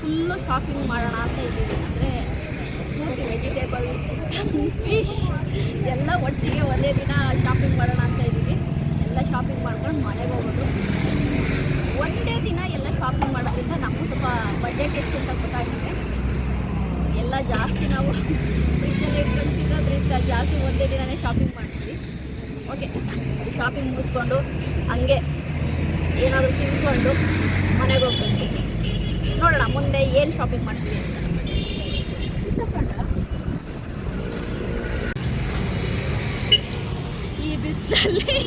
Full shopping ಮಾಡೋಣ ಅಂತ ಇದ್ದೀವಿ. ಅಂದರೆ ವೆಜಿಟೇಬಲ್, ಚಿಕನ್, ಫಿಶ್ ಎಲ್ಲ ಒಟ್ಟಿಗೆ ಒಂದೇ ದಿನ ಶಾಪಿಂಗ್ ಮಾಡೋಣ ಅಂತ ಇದ್ದೀವಿ. ಎಲ್ಲ ಶಾಪಿಂಗ್ ಮಾಡ್ಕೊಂಡು ಮನೆಗೆ ಹೋಗೋದು. ಒಂದೇ ದಿನ ಎಲ್ಲ ಶಾಪಿಂಗ್ ಮಾಡೋದ್ರಿಂದ ನಮಗೂ ಸ್ವಲ್ಪ ಬಜೆಟ್ ಎಷ್ಟು ಅಂತ ಗೊತ್ತಾಗಿದೆ. ಎಲ್ಲ ಜಾಸ್ತಿ ನಾವು ಫ್ರಿಜ್ಜಲ್ಲಿ ಇಟ್ಕೊಂಡು ತಿನ್ನೋದ್ರಿಂದ ಜಾಸ್ತಿ ಒಂದೇ ದಿನವೇ ಶಾಪಿಂಗ್ ಮಾಡ್ತೀವಿ. ಓಕೆ, ಶಾಪಿಂಗ್ ಮುಗಿಸ್ಕೊಂಡು ಹಂಗೆ ಏನಾದರೂ ತಿನ್ಕೊಂಡು ಮನೆಗೆ ಹೋಗ್ಬೇಕು. ನೋಡೋಣ ಮುಂದೆ ಏನು ಶಾಪಿಂಗ್ ಮಾಡ್ತೀವಿ ಅಂತ. ಈ ಬಿಸಿಲಲ್ಲಿ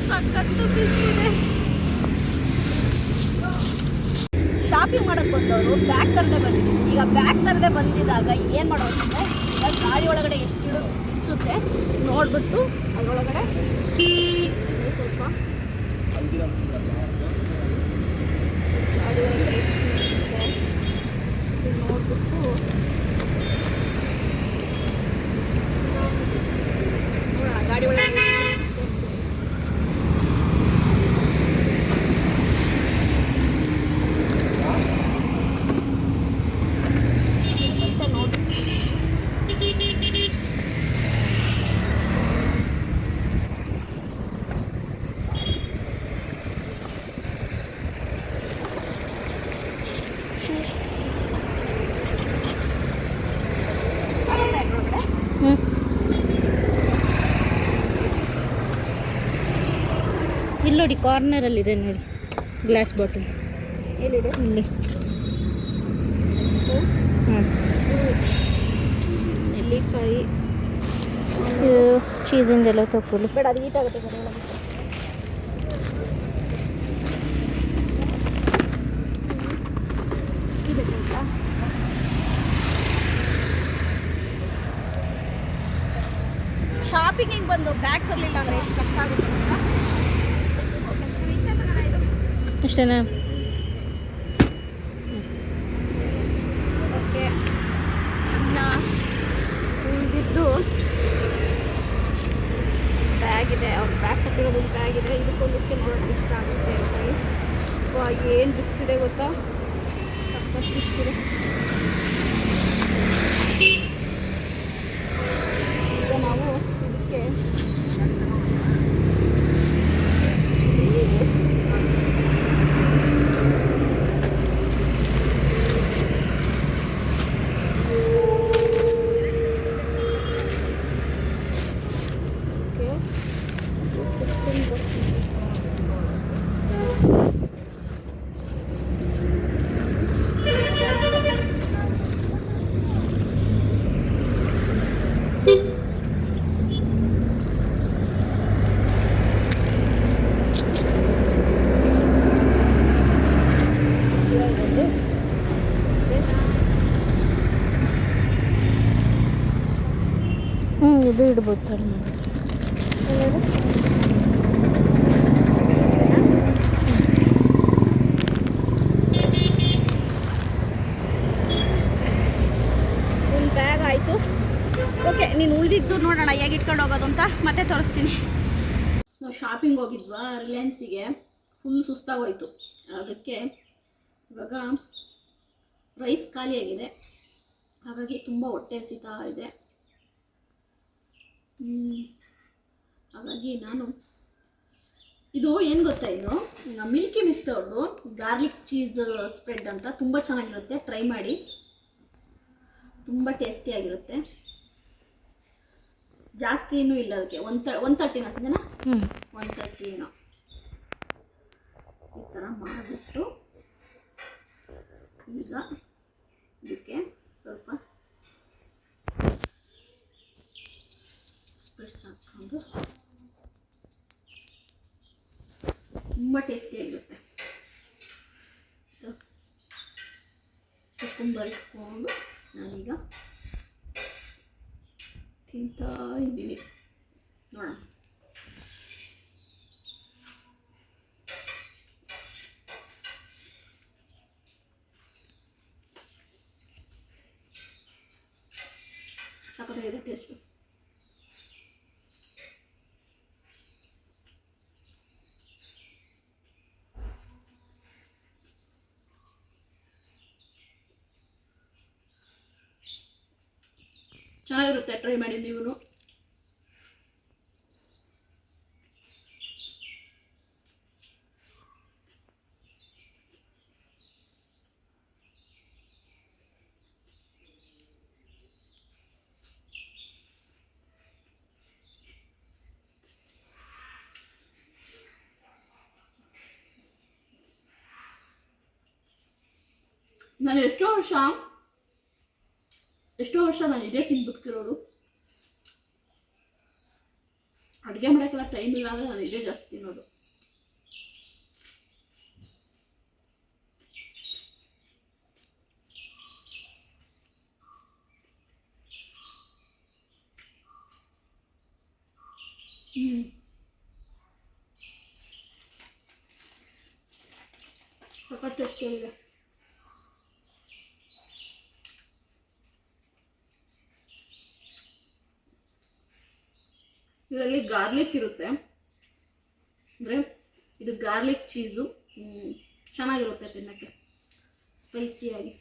ಸಖತ್ತು ಬಿಸಿಲಿದೆ. ಶಾಪಿಂಗ್ ಮಾಡೋಕ್ಕೆ ಬಂದವರು ಬ್ಯಾಗ್ ತರದೆ ಬಂದಿದ್ದೀವಿ. ಈಗ ಬ್ಯಾಗ್ ತರದೆ ಬಂದಿದ್ದಾಗ ಏನು ಮಾಡೋದು ಅಂದರೆ, ಈಗ ಗಾಡಿ ಒಳಗಡೆ ಎಷ್ಟು ಇಡಿಸುತ್ತೆ ನೋಡಿಬಿಟ್ಟು ಅದರೊಳಗಡೆ ಸ್ವಲ್ಪ ಗಾಡಿ ಒಳಗಡೆ ನೋಡಿಬಿಟ್ಟು ನೋಡೋಣ ಗಾಡಿ ಒಳಗಡೆ ಇಲ್ಲಿ ನೋಡಿ, ಕಾರ್ನರಲ್ಲಿದೆ ನೋಡಿ ಗ್ಲಾಸ್ ಬಾಟಲ್. ಎಲ್ಲಿದೆ? ಇಲ್ಲಿ. ಹಾಂ, ನೆಲ್ಲಿಕಾಯಿ, ಇದು ಚೀಸಿಂದೆಲ್ಲ ತಗೊಳ್ಳಿ. ಬೇಡ, ಅದು ಹೀಟಾಗುತ್ತೆ. ಸಿಗಬೇಕಾ? ಶಾಪಿಂಗಿಗೆ ಬಂದು ಬ್ಯಾಗ್ ತರಲಿಲ್ಲ ಅಂದರೆ ಎಷ್ಟು ಕಷ್ಟ ಆಗುತ್ತೆ ಅಂತ. ಅಷ್ಟೇನಾ? ಓಕೆ, ಇನ್ನು ಉಳಿದಿದ್ದು ಬ್ಯಾಗ್ ಇದೆ. ಅವ್ರ ಬ್ಯಾಗ್ ಕೊಟ್ಟಿರೋದು ಬ್ಯಾಗ್ ಇದೆ. ಇದಕ್ಕೊಂದಕ್ಕೆ ನೋಡೋಣ ಇಷ್ಟ ಆಗುತ್ತೆ. ಏನು ಬಿಸ್ತಿದೆ ಗೊತ್ತಾ? ಸಕ್ಕತ್ತು ಬಿಸ್ತಿದೆ. ಈಗ ನಾವು ಇದಕ್ಕೆ ಇದು ಇಡ್ಬೋದು ತಡ ಮಾಡಿ. ಒಂದು ಬ್ಯಾಗ್ ಆಯಿತು. ಓಕೆ, ನೀನು ಉಳಿದಿದ್ದು ನೋಡೋಣ ಹೇಗೆ ಇಟ್ಕೊಂಡು ಹೋಗೋದು ಅಂತ ಮತ್ತೆ ತೋರಿಸ್ತೀನಿ. ನಾವು ಶಾಪಿಂಗ್ ಹೋಗಿದ್ವಾ ರಿಲಯನ್ಸಿಗೆ, ಫುಲ್ ಸುಸ್ತಾಗೋಯ್ತು. ಅದಕ್ಕೆ ಇವಾಗ ರೈಸ್ ಖಾಲಿಯಾಗಿದೆ, ಹಾಗಾಗಿ ತುಂಬ ಹೊಟ್ಟೆ ಹಸಿತಾ ಇದೆ. ಹಾಗಾಗಿ ನಾನು ಇದು ಏನು ಗೊತ್ತಾ, ಇದು ಮಿಲ್ಕಿ ಮಿಸ್ಟ್ ಅವ್ರದ್ದು ಗಾರ್ಲಿಕ್ ಚೀಸ್ ಸ್ಪ್ರೆಡ್ ಅಂತ ತುಂಬ ಚೆನ್ನಾಗಿರುತ್ತೆ. ಟ್ರೈ ಮಾಡಿ, ತುಂಬ ಟೇಸ್ಟಿಯಾಗಿರುತ್ತೆ. ಜಾಸ್ತಿ ಇನ್ನೂ ಇಲ್ಲ ಅದಕ್ಕೆ. 130 ಅಷ್ಟೇನಾ? 130 ಏನೋ. ಈ ಥರ ಮಾಡಿಬಿಟ್ಟು ಈಗ ಇದಕ್ಕೆ ಸ್ವಲ್ಪ ಸ್ಪ್ರೆಡ್ಸ್ ಹಾಕ್ಕೊಂಡು ತುಂಬ ಟೇಸ್ಟಿಯಾಗಿರುತ್ತೆ. ಕುಕ್ಕುಂಬರ್ ಇಟ್ಕೊಂಡು ನಾನೀಗ ತಿಂತಾ ಇದ್ದೀನಿ. ನೋಡೋಣ. ಸಖತ್ತಾಗಿದೆ ಟೇಸ್ಟು. ಚೆನ್ನಾಗಿರುತ್ತೆ, ಟ್ರೈ ಮಾಡಿ ನೀವು. ನಾನು ಎಷ್ಟೋ ವರ್ಷ ನಾನು ಇದೇ ತಿಂದ್ಬಿಟ್ಟಿರೋದು. ಅಡುಗೆ ಮಾಡೋಕ್ಕೆಲ್ಲ ಟೈಮ್ ಇಲ್ಲ ಅಂದರೆ ನಾನು ಇದೇ ಜಾಸ್ತಿ ತಿನ್ನೋದು. ಸಖತ್ ಟೇಸ್ಟ್ ಇದೆ. ಇದರಲ್ಲಿ ಗಾರ್ಲಿಕ್ ಇರುತ್ತೆ, ಅಂದರೆ ಇದು ಗಾರ್ಲಿಕ್ ಚೀಸು ಚೆನ್ನಾಗಿರುತ್ತೆ ತಿನ್ನೋಕ್ಕೆ, ಸ್ಪೈಸಿಯಾಗಿ.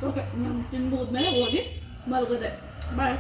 ಓಕೆ, ನಾನು ತಿಂದು ಹೋದ್ಮೇಲೆ ಹೋಗಿ ಮಲಗೋದೆ. ಬಾಯ್.